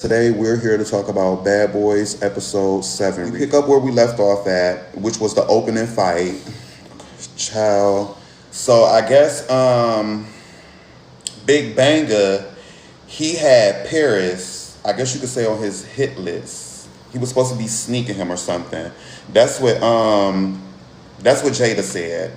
Today we're here to talk about Bad Boys episode 7. We pick up where we left off at, which was the opening fight. Child. So I guess Big Banga, he had Paris, I guess you could say, on his hit list. He was supposed to be sneaking him or something. That's what Jayda said.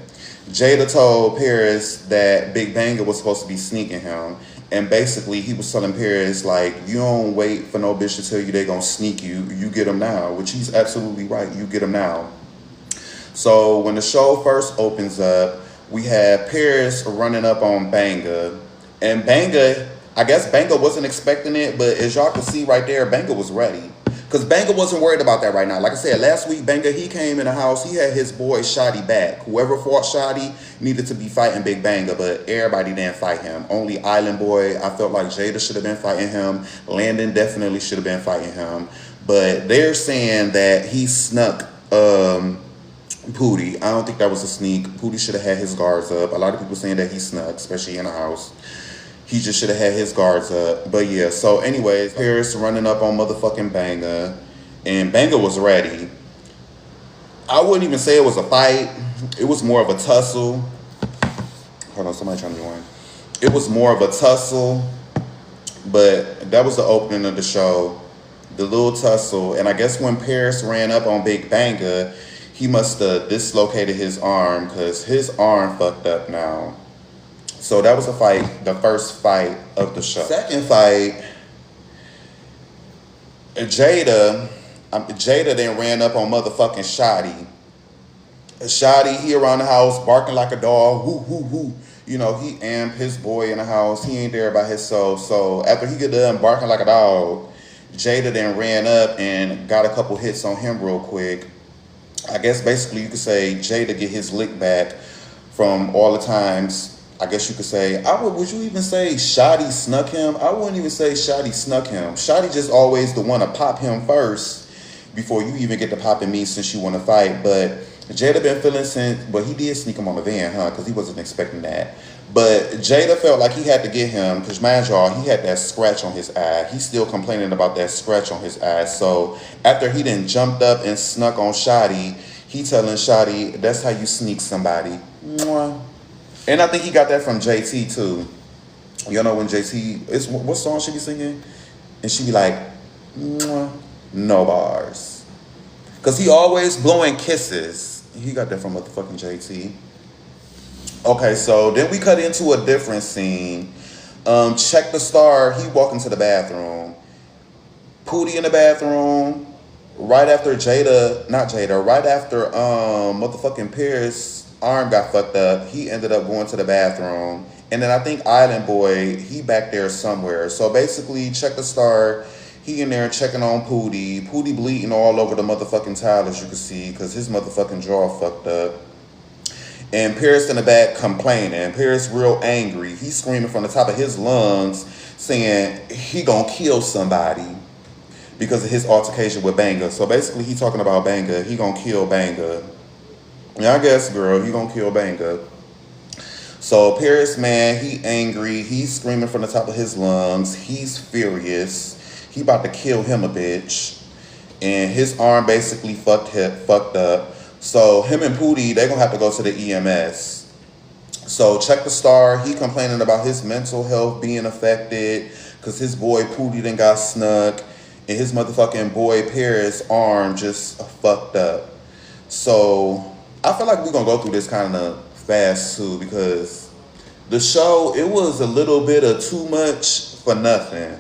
Jayda told Paris that Big Banga was supposed to be sneaking him. And basically, he was telling Paris, like, you don't wait for no bitch to tell you they gonna sneak you. You get them now, which he's absolutely right. You get them now. So when the show first opens up, we have Paris running up on Banga. And Banga, I guess Banga wasn't expecting it, but as y'all can see right there, Banga was ready. Because Banga wasn't worried about that right now. Like I said, last week, Banga, he came in the house. He had his boy Shoody back. Whoever fought Shoody needed to be fighting Big Banga, but everybody didn't fight him. Only Island Boy, I felt like Jayda should have been fighting him. Landon definitely should have been fighting him. But they're saying that he snuck Poodie. I don't think that was a sneak. Poodie should have had his guards up. A lot of people saying that he snuck, especially in the house. He just should have had his guards up. But yeah, so anyways, Paris running up on motherfucking Banga. And Banga was ready. I wouldn't even say it was a fight. It was more of a tussle. Hold on, somebody trying to join. It was more of a tussle. But that was the opening of the show. The little tussle. And I guess when Paris ran up on Big Banga, he must have dislocated his arm because his arm fucked up now. So that was a fight, the first fight of the show. Second fight, Jayda then ran up on motherfucking Shoody. Shoody, he around the house barking like a dog, whoo, whoo, whoo. You know, he amped his boy in the house. He ain't there by himself. So after he get done barking like a dog, Jayda then ran up and got a couple hits on him real quick. I guess basically you could say Jayda get his lick back from all the times. I guess you could say, would you even say Shoody snuck him? I wouldn't even say Shoody snuck him. Shoody just always the one to pop him first before you even get to popping me since you want to fight. But Jayda been feeling since, but he did sneak him on the van, huh? Because he wasn't expecting that. But Jayda felt like he had to get him because, mind y'all, he had that scratch on his eye. He's still complaining about that scratch on his eye. So after he done jumped up and snuck on Shoody, he telling Shoody, that's how you sneak somebody. Mwah. And I think he got that from JT too. You know when JT, what song she be singing? And she be like, no bars. Because he always blowing kisses. He got that from motherfucking JT. Okay, so then we cut into a different scene. Check the star, he walked into the bathroom. Poodie in the bathroom. Right after right after motherfucking Paris arm got fucked up, he ended up going to the bathroom. And then I think Island Boy, he back there somewhere. So basically, check the star, he in there checking on Poodie. Poodie bleeding all over the motherfucking towel, as you can see, because his motherfucking jaw fucked up. And Paris in the back complaining. Paris real angry. He's screaming from the top of his lungs, saying he gonna kill somebody because of his altercation with Banga. So basically, he talking about Banga. He gonna kill Banga. Yeah, I guess, girl, he gonna kill Banga. So Paris, man, he angry. He's screaming from the top of his lungs. He's furious. He about to kill him a bitch. And his arm basically fucked up. So him and Poodie, they gonna have to go to the EMS. So check the star. He complaining about his mental health being affected because his boy Poodie done got snuck. And his motherfucking boy Paris' arm just fucked up. So I feel like we're going to go through this kind of fast, too, because the show, it was a little bit of too much for nothing.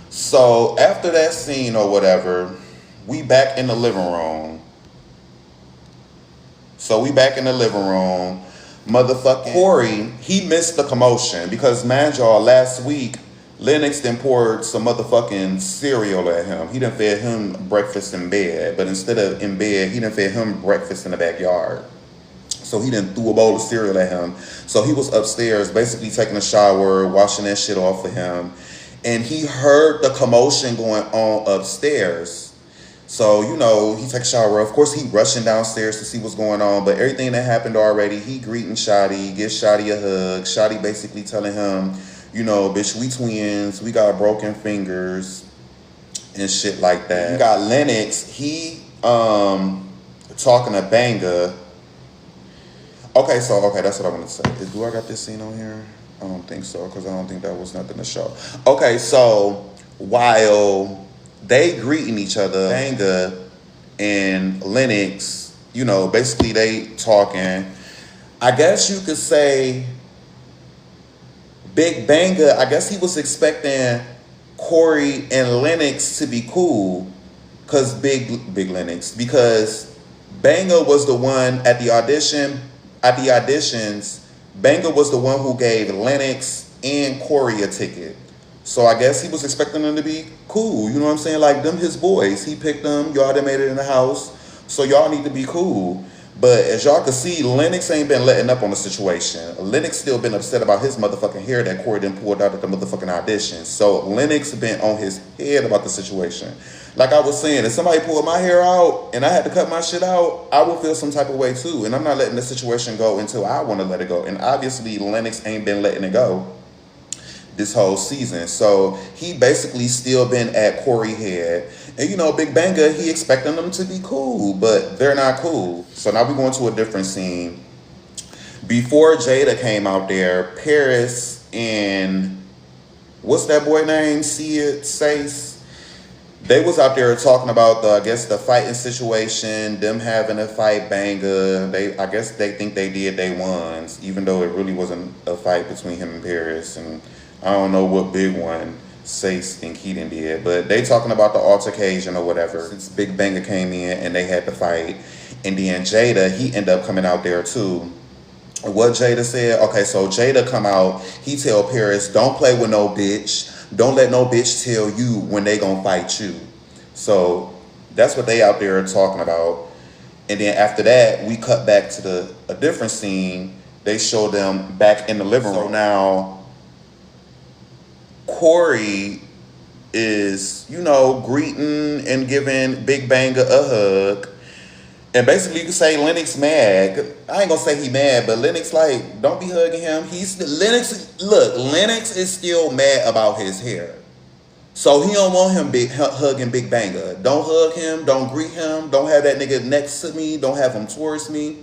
So after that scene or whatever, we back in the living room. Motherfucking Corey, he missed the commotion because, man, y'all, last week, Lennox then poured some motherfucking cereal at him. He done fed him breakfast in bed, but instead of in bed, he done fed him breakfast in the backyard. So he done threw a bowl of cereal at him. So he was upstairs basically taking a shower, washing that shit off for him. And he heard the commotion going on upstairs. So, you know, he take a shower. Of course, he rushing downstairs to see what's going on. But everything that happened already, he greeting Shoody, gives Shoody a hug. Shoody basically telling him, You know, bitch, we twins. We got broken fingers and shit like that. You got Lennox. He talking to Banga. Okay, that's what I want to say. Do I got this scene on here? I don't think so, because I don't think that was nothing to show. Okay, so while they greeting each other, Banga and Lennox, you know, basically they talking. I guess you could say Big Banga, I guess he was expecting Corey and Lennox to be cool, because Big Lennox, because Banga was the one at the auditions, Banga was the one who gave Lennox and Corey a ticket. So I guess he was expecting them to be cool. You know what I'm saying? Like, them his boys. He picked them. Y'all done made it in the house. So y'all need to be cool. But as y'all can see, Lennox ain't been letting up on the situation. Lennox still been upset about his motherfucking hair that Corey done pulled out at the motherfucking audition. So Lennox been on his head about the situation. Like I was saying, if somebody pulled my hair out and I had to cut my shit out, I would feel some type of way too. And I'm not letting the situation go until I want to let it go. And obviously Lennox ain't been letting it go this whole season. So he basically still been at Corey head. And you know, Big Banga, he expecting them to be cool, but they're not cool. So now we're going to a different scene. Before Jayda came out there, Paris and what's that boy name? Seis. They was out there talking about I guess the fighting situation, them having a fight, Banga. I guess they think they did they ones, even though it really wasn't a fight between him and Paris. And I don't know what big one Seis think he done did, but they talking about the altercation or whatever. Since Big Banga came in and they had to fight, and then Jayda, he ended up coming out there too. What Jayda said, okay, so Jayda come out, he tell Paris, don't play with no bitch. Don't let no bitch tell you when they gonna fight you. So that's what they out there talking about. And then after that, we cut back to a different scene. They show them back in the living room. So now Corey is, you know, greeting and giving Big Banga a hug. And basically you can say Lennox mad. I ain't gonna say he mad, but Lennox like, don't be hugging him. Lennox is still mad about his hair. So he don't want him hugging Big Banga. Don't hug him, don't greet him, don't have that nigga next to me, don't have him towards me.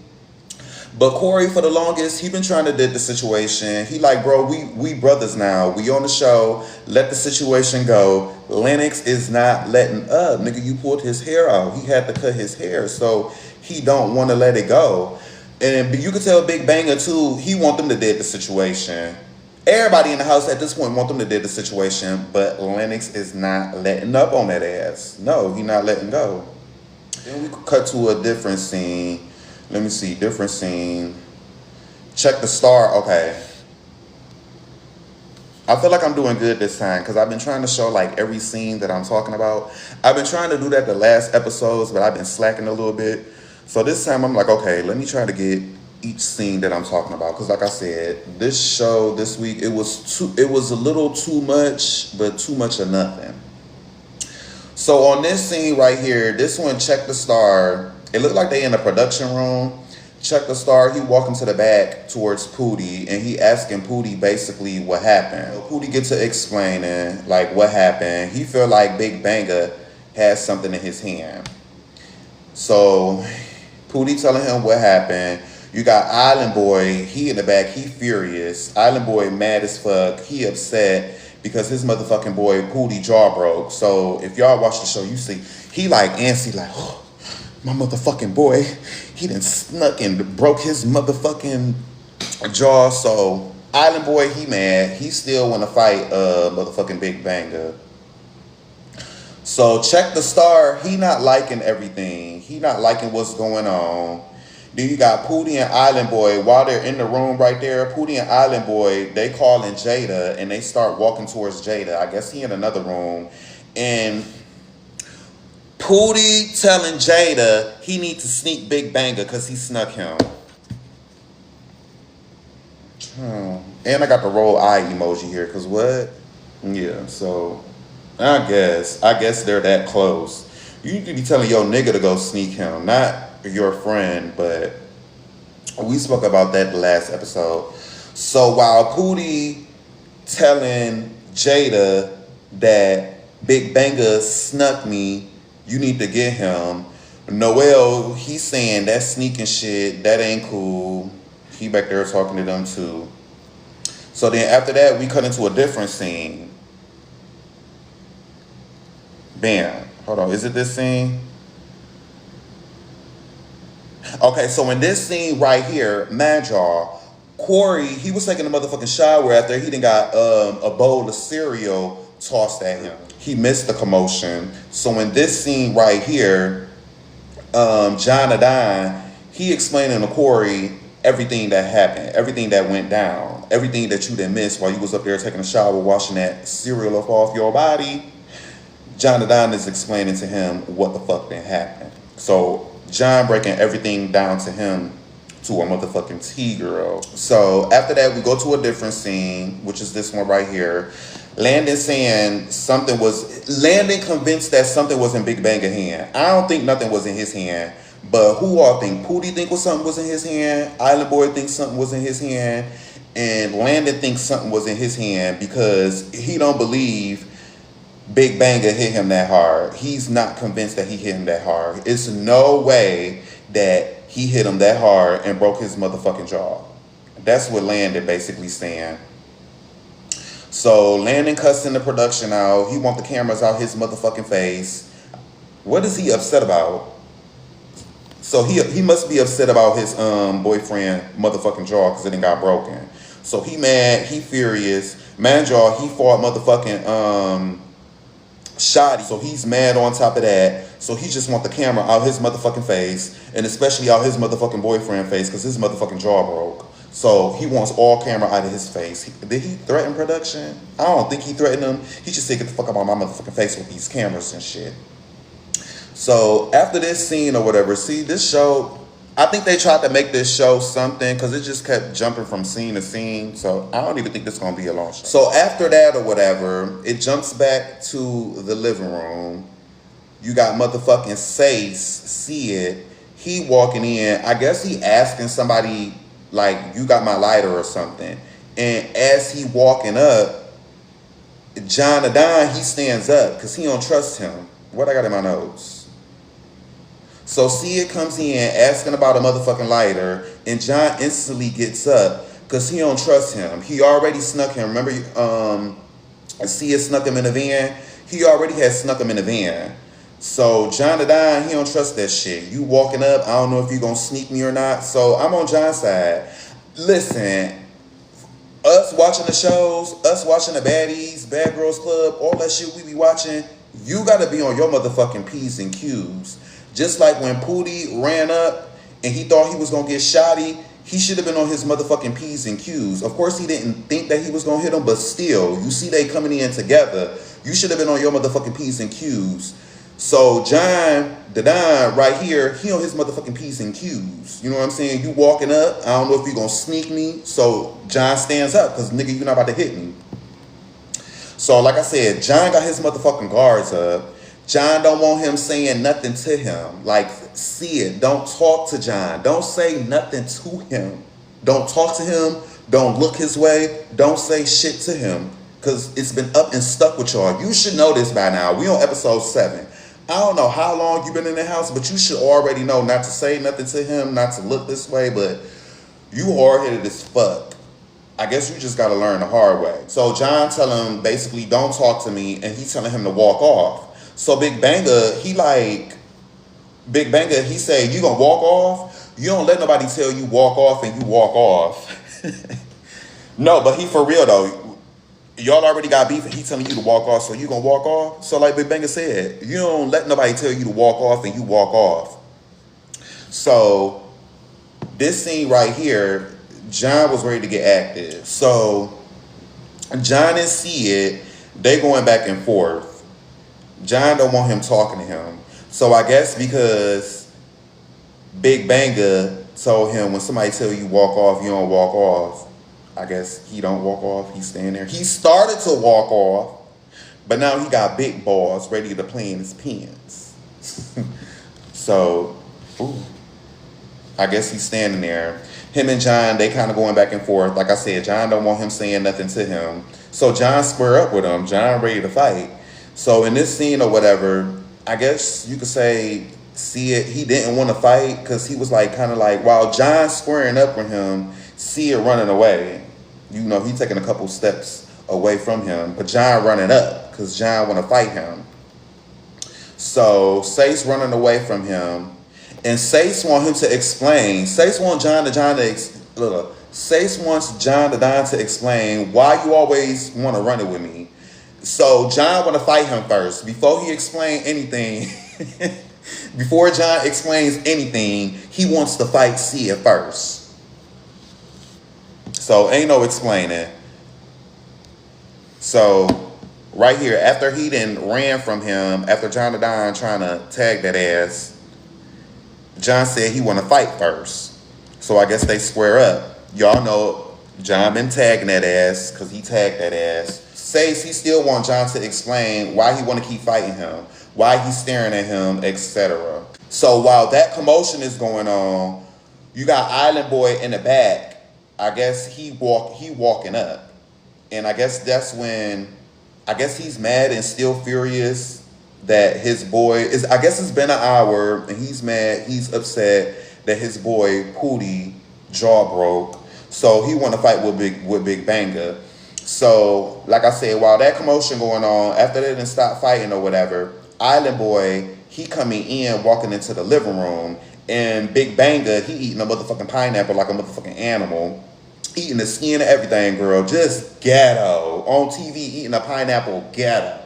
But Corey, for the longest, he been trying to did the situation. He like, bro, we brothers now. We on the show. Let the situation go. Lennox is not letting up. Nigga, you pulled his hair out. He had to cut his hair. So he don't want to let it go. And you can tell Big Banga too, he want them to dead the situation. Everybody in the house at this point want them to dead the situation, but Lennox is not letting up on that ass. No, he not letting go. Then we cut to a different scene. Let me see, different scene. Check the star, okay. I feel like I'm doing good this time because I've been trying to show like every scene that I'm talking about. I've been trying to do that the last episodes, but I've been slacking a little bit. So this time I'm like, okay, let me try to get each scene that I'm talking about. Because like I said, this show this week, it was a little too much, but too much of nothing. So on this scene right here, this one, Check the Star, it looked like they in a production room. Check the Star, he walking to the back towards Poodie, and he asking Poodie basically what happened. So Poodie gets to explaining like what happened. He feel like Big Banga has something in his hand. So Poodie telling him what happened. You got Island Boy, he in the back, he furious. Island Boy mad as fuck, he upset because his motherfucking boy Poodie jaw broke. So if y'all watch the show, you see, he like antsy like, oh, my motherfucking boy, he done snuck and broke his motherfucking jaw. So Island Boy, he mad. He still want to fight motherfucking Big Banga. So Check the Star, he not liking everything. He not liking what's going on. Then you got Poodie and Island Boy. While they're in the room right there, Poodie and Island Boy, they calling Jayda and they start walking towards Jayda. I guess he in another room. And Poodie telling Jayda he need to sneak Big Banga because he snuck him. And I got the roll eye emoji here because what? Yeah, so I guess they're that close. You need to be telling your nigga to go sneak him, not your friend, but we spoke about that the last episode. So while Poodie telling Jayda that Big Banga snuck me. You need to get him. Noel, he's saying that sneaking shit, that ain't cool. He back there talking to them too. So then after that, we cut into a different scene. Bam. Hold on. Is it this scene? Okay, so in this scene right here, mind y'all, Corey, he was taking a motherfucking shower after he done got a bowl of cereal tossed at him. He missed the commotion. So in this scene right here, Jayda, he explaining to Corey everything that happened, everything that went down, everything that you didn't miss while you was up there taking a shower, washing that cereal off your body. Jayda is explaining to him what the fuck been happening. So John breaking everything down to him to a motherfucking T, girl. So after that, we go to a different scene, which is this one right here. Landon saying something was, Landon convinced that something was in Big Banga's hand. I don't think nothing was in his hand, but who all think? Poodie think something was in his hand, Island Boy thinks something was in his hand, and Landon thinks something was in his hand because he don't believe Big Banga hit him that hard. He's not convinced that he hit him that hard. It's no way that he hit him that hard and broke his motherfucking jaw. That's what Landon basically saying. So Landon cussing the production out. He want the cameras out his motherfucking face. What is he upset about? So he must be upset about his boyfriend motherfucking jaw because it done got broken. So he mad, he furious. Man jaw, he fought motherfucking Shoody, so he's mad on top of that. So he just want the camera out his motherfucking face, and especially out his motherfucking boyfriend face, because his motherfucking jaw broke. So he wants all camera out of his face. Did he threaten production? I don't think he threatened them. He just said, get the fuck out of my motherfucking face with these cameras and shit. So after this scene or whatever, see this show, I think they tried to make this show something because it just kept jumping from scene to scene. So I don't even think this is going to be a long show. So after that or whatever, it jumps back to the living room. You got motherfucking Seis, see it. He walking in. I guess he asking somebody, like, you got my lighter or something. And as he walking up, Jayda, he stands up because he don't trust him. What I got in my notes? So Sia comes in asking about a motherfucking lighter, and John instantly gets up because he don't trust him. He already snuck him. Remember, Sia snuck him in the van? He already had snuck him in the van. So Jayda, he don't trust that shit. You walking up, I don't know if you gonna sneak me or not. So I'm on John's side. Listen, us watching the shows, us watching the baddies, Bad Girls Club, all that shit we be watching, you gotta be on your motherfucking P's and Q's. Just like when Poodie ran up and he thought he was going to get Shoody, he should have been on his motherfucking P's and Q's. Of course, he didn't think that he was going to hit him, but still, you see they coming in together. You should have been on your motherfucking P's and Q's. So John, the Don, right here, he on his motherfucking P's and Q's. You know what I'm saying? You walking up, I don't know if you're going to sneak me. So John stands up because, nigga, you're not about to hit me. So like I said, John got his motherfucking guards up. John don't want him saying nothing to him. Like, see it. Don't talk to John. Don't say nothing to him. Don't talk to him. Don't look his way. Don't say shit to him. Because it's been up and stuck with y'all. You should know this by now. We on episode 7. I don't know how long you've been in the house, but you should already know not to say nothing to him, not to look this way, but you hard-headed as fuck. I guess you just got to learn the hard way. So John tell him, basically, don't talk to me, and he's telling him to walk off. So Big Banga, he say, you gonna walk off? You don't let nobody tell you walk off and you walk off. No, but he for real though. Y'all already got beef and he telling you to walk off, so you gonna walk off? So like Big Banga said, you don't let nobody tell you to walk off and you walk off. So this scene right here, John was ready to get active. So John and Sid, they going back and forth. John don't want him talking to him. So I guess because Big Banga told him when somebody tell you walk off, you don't walk off. I guess he don't walk off. He's staying there. He started to walk off, but now he got big balls ready to play in his pants. So, ooh, I guess he's standing there. Him and John, they kind of going back and forth. Like I said, John don't want him saying nothing to him. So John square up with him. John ready to fight. So in this scene or whatever, I guess you could say, see it, he didn't want to fight because he was like kind of like, while John squaring up with him, see it running away. You know, he taking a couple steps away from him, but John running up because John want to fight him. So Seis running away from him, and Seis want him to explain. Seis wants John to explain why you always want to run it with me. So John want to fight him first before he explain anything. Before John explains anything, he wants to fight Sia first. So ain't no explaining. So right here, after he then ran from him, after John the Don trying to tag that ass, John said he want to fight first. So I guess they square up. Y'all know John been tagging that ass because he tagged that ass. Seis, he still want John to explain why he want to keep fighting him, why he's staring at him, etc. So while that commotion is going on, you got Island Boy in the back. I guess he walking up. And I guess that's when, I guess he's mad and still furious that his boy is, I guess it's been an hour and he's mad, he's upset that his boy Poodie jaw broke. So he want to fight with Big Banga. So, like I said, while that commotion going on, after they didn't stop fighting or whatever, Island Boy, he coming in, walking into the living room, and Big Banga, he eating a motherfucking pineapple like a motherfucking animal, eating the skin and everything, girl, just ghetto. On TV, eating a pineapple, ghetto.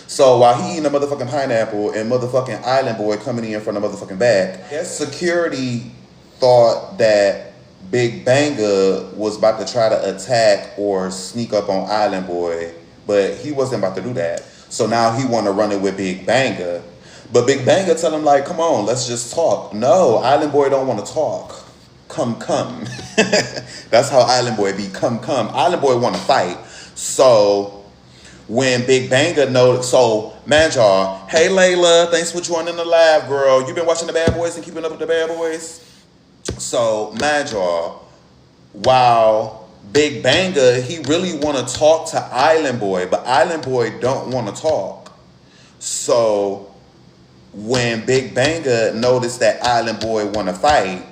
So while he eating a motherfucking pineapple and motherfucking Island Boy coming in from the motherfucking back, security thought that Big Banga was about to try to attack or sneak up on Island Boy, but he wasn't about to do that. So now he want to run it with Big Banga. But Big Banga tell him like, come on, let's just talk. No, Island Boy don't want to talk. Come. That's how Island Boy be, come. Island Boy want to fight. So when Big Banga noticed, so man, y'all, hey Layla, thanks for joining the live, girl. You been watching the Bad Boys and keeping up with the Bad Boys? So, mind y'all, while Big Banga, he really want to talk to Island Boy, but Island Boy don't want to talk. So, when Big Banga noticed that Island Boy want to fight,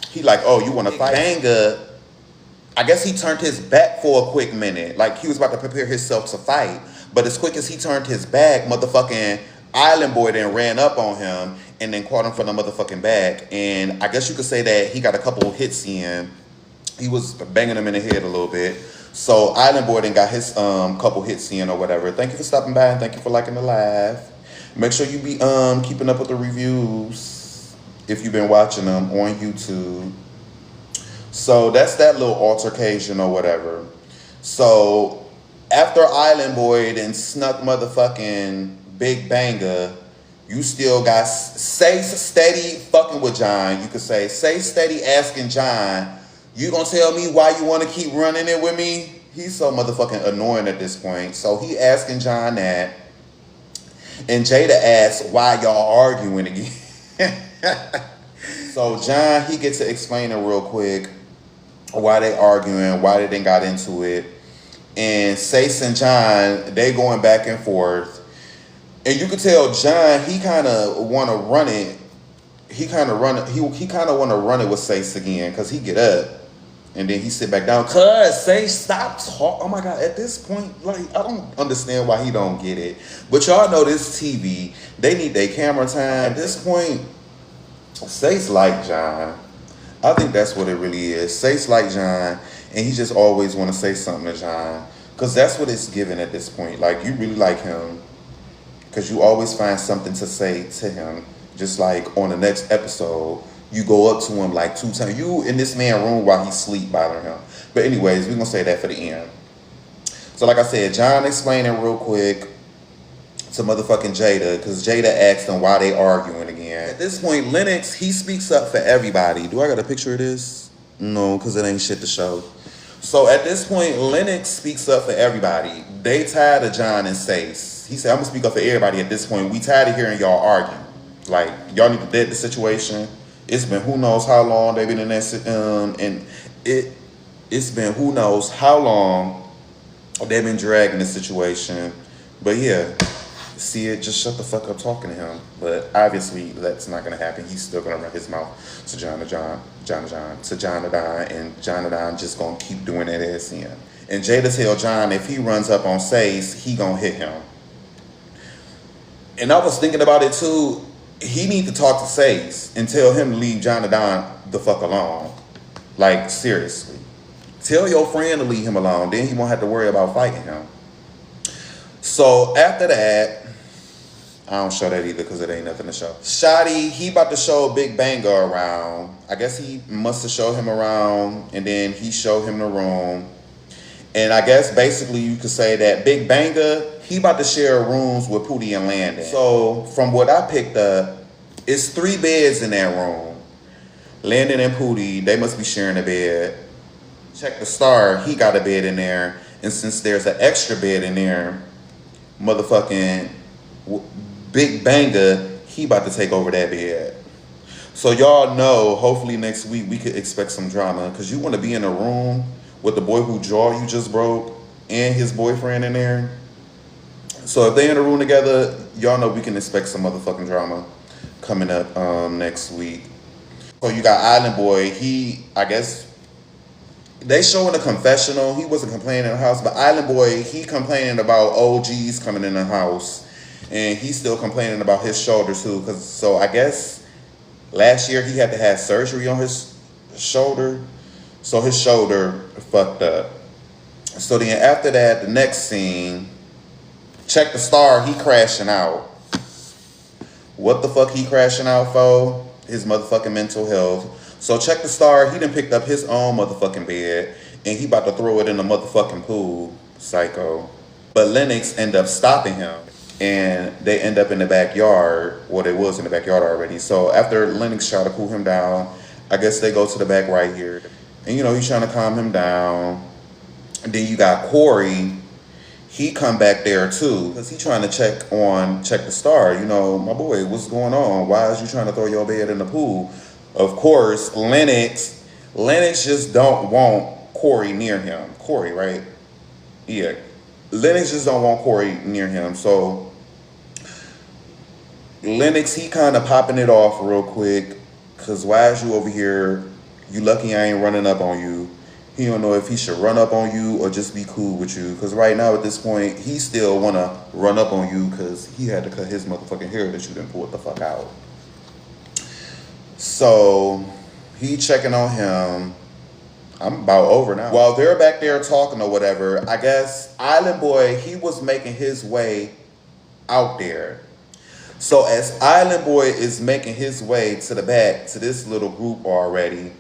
he like, oh, you want to fight? Banga, I guess he turned his back for a quick minute. Like, he was about to prepare himself to fight. But as quick as he turned his back, motherfucking Island Boy then ran up on him and then caught him from the motherfucking back. And I guess you could say that he got a couple of hits in. He was banging him in the head a little bit. So Island Boy then got his couple hits in or whatever. Thank you for stopping by and thank you for liking the live. Make sure you be keeping up with the reviews if you've been watching them on YouTube. So that's that little altercation or whatever. So after Island Boy then snuck motherfucking Big Banga, you still got Seis steady fucking with John. You could say Seis steady asking John, you gonna tell me why you want to keep running it with me? He's so motherfucking annoying at this point. So he asking John that. And Jayda asks why y'all arguing again. So John, he gets to explain it real quick why they arguing, why they didn't got into it. And Seis and John, they going back and forth. And you could tell John, he kind of want to run it. He kind of want to run it with Seis again because he get up and then he sit back down. Cuz Seis, stop talking. Oh my God, at this point, like, I don't understand why he don't get it. But y'all know this TV, they need their camera time. At this point, Seis like John. I think that's what it really is. Seis like John, and he just always want to say something to John because that's what it's given at this point. Like, you really like him. Because you always find something to say to him. Just like on the next episode, you go up to him like 2 times. You in this man's room while he sleep bothering him. But anyways, we're going to say that for the end. So like I said, John explaining real quick to motherfucking Jayda. Because Jayda asked him why they arguing again. At this point, Lennox, he speaks up for everybody. Do I got a picture of this? No, because it ain't shit to show. So at this point, Lennox speaks up for everybody. They tired of John and Seis. He said, I'm going to speak up for everybody at this point. We tired of hearing y'all arguing. Like, y'all need to dead the situation. It's been who knows how long they've been in that, and it's been who knows how long They've been dragging the situation. But yeah, see it, just shut the fuck up talking to him. But obviously that's not gonna happen. He's still gonna run his mouth to Jonathan, and Jonathan just gonna keep doing that ass in. And Jayda tell John if he runs up on Seis, he gonna hit him. And I was thinking about it too. He need to talk to Seis and tell him to leave Jonathan the fuck alone. Like, seriously. Tell your friend to leave him alone. Then he won't have to worry about fighting him. So after that, I don't show that either because it ain't nothing to show. Shoody, he about to show Big Banga around. I guess he must have showed him around, and then he showed him the room. And I guess basically you could say that Big Banga, he about to share rooms with Poodie and Landon. So from what I picked up, it's 3 beds in that room. Landon and Poodie, they must be sharing a bed. Check the star, he got a bed in there. And since there's an extra bed in there, motherfucking Big Banga, he about to take over that bed. So y'all know, hopefully next week we could expect some drama. Because you want to be in a room with the boy whose jaw you just broke and his boyfriend in there. So if they in a room together, y'all know we can expect some motherfucking drama coming up next week. So you got Island Boy. He, I guess, they showing a confessional. He wasn't complaining in the house, but Island Boy, he complaining about OGs coming in the house. And he's still complaining about his shoulder too. So I guess last year he had to have surgery on his shoulder. So his shoulder fucked up. So then after that, the next scene, check the star, he crashing out. What the fuck he crashing out for? His motherfucking mental health. So check the star, he done picked up his own motherfucking bed and he about to throw it in the motherfucking pool. Psycho. But Lennox end up stopping him and they end up in the backyard. Well, they was in the backyard already. So after Lennox tried to cool him down, I guess they go to the back right here. And you know, he's trying to calm him down. And then you got Corey. He come back there too, because he trying to check the star. You know, my boy, what's going on? Why is you trying to throw your bed in the pool? Of course, Lennox just don't want Corey near him. Corey, right? Yeah. Lennox just don't want Corey near him. So Lennox, he kind of popping it off real quick. Because why is you over here? You lucky I ain't running up on you. He don't know if he should run up on you or just be cool with you. Because right now at this point, he still want to run up on you because he had to cut his motherfucking hair that you didn't pull it the fuck out. So he checking on him. I'm about over now. While they're back there talking or whatever, I guess Island Boy, he was making his way out there. So as Island Boy is making his way to the back to this little group already,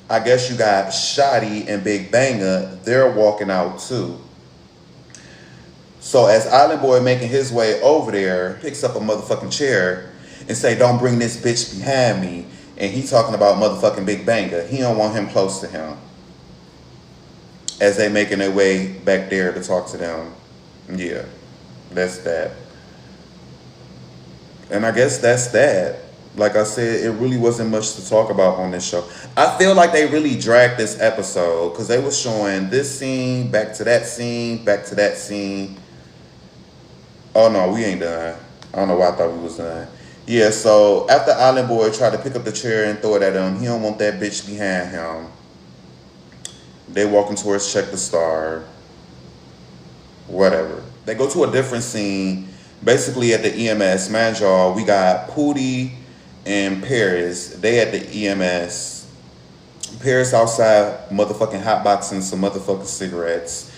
I guess you got Shoody and Big Banga, they're walking out too. So as Island Boy making his way over there, picks up a motherfucking chair and say, don't bring this bitch behind me. And he talking about motherfucking Big Banga. He don't want him close to him. As they making their way back there to talk to them. Yeah, that's that. And I guess that's that. Like I said, it really wasn't much to talk about on this show. I feel like they really dragged this episode because they were showing this scene, back to that scene, back to that scene. Oh no, we ain't done. I don't know why I thought we was done. Yeah, so after Island Boy tried to pick up the chair and throw it at him, he don't want that bitch behind him. They walking towards Check the Star. Whatever. They go to a different scene. Basically at the EMS. Man, y'all, we got Poodie and Paris. They at the EMS. Paris outside motherfucking hotboxing some motherfucking cigarettes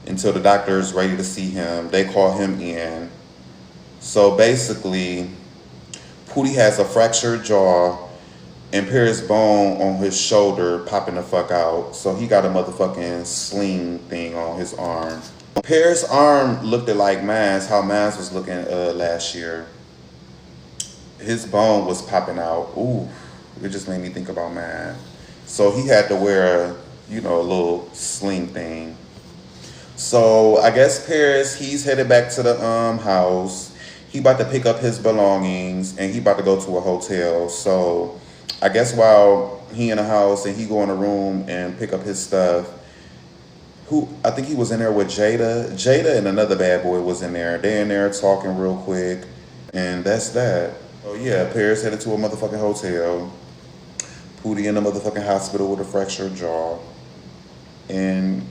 until the doctor is ready to see him. They call him in. So basically, Poodie has a fractured jaw and Paris' bone on his shoulder popping the fuck out. So he got a motherfucking sling thing on his arm. Paris' arm looked like Mine's, how Mine's was looking last year. His bone was popping out. Ooh, it just made me think about Mine. So he had to wear a, you know, a little sling thing. So I guess Paris, he's headed back to the house. He about to pick up his belongings and he about to go to a hotel. So I guess while he in the house and he go in the room and pick up his stuff, who I think he was in there with Jayda. Jayda and another bad boy was in there. They in there talking real quick, and that's that. Oh yeah, Paris headed to a motherfucking hotel. Poodie in the motherfucking hospital with a fractured jaw, and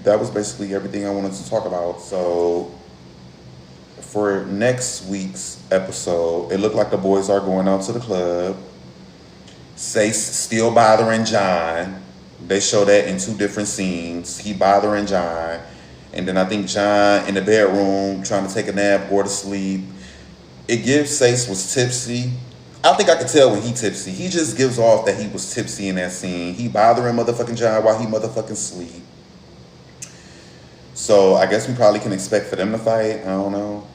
that was basically everything I wanted to talk about. So for next week's episode, it looked like the boys are going out to the club. Seis still bothering John. They show that in 2 different scenes. He bothering John. And then I think John in the bedroom trying to take a nap or to sleep. It gives Seis was tipsy. I think I could tell when he tipsy. He just gives off that he was tipsy in that scene. He bothering motherfucking John while he motherfucking sleep. So I guess we probably can expect for them to fight. I don't know.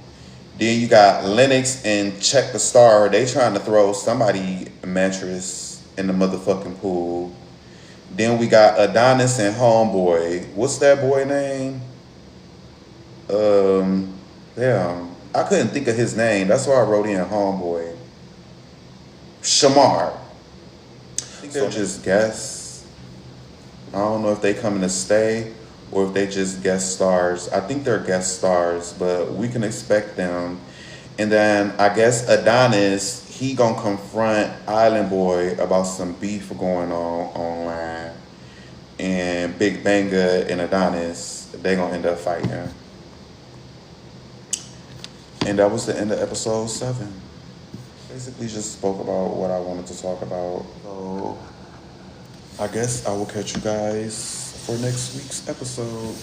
Then you got Lennox and Check the Star. They trying to throw somebody a mattress in the motherfucking pool. Then we got Adonis and Homeboy. What's that boy name? Damn. I couldn't think of his name. That's why I wrote in Homeboy. Shamar. I think they'll just guess. I don't know if they coming to stay or if they just guest stars. I think they're guest stars, but we can expect them. And then I guess Adonis, he gonna confront Island Boy about some beef going on online. And Big Banga and Adonis, they gonna end up fighting. And that was the end of episode 7. Basically just spoke about what I wanted to talk about. So I guess I will catch you guys for next week's episode.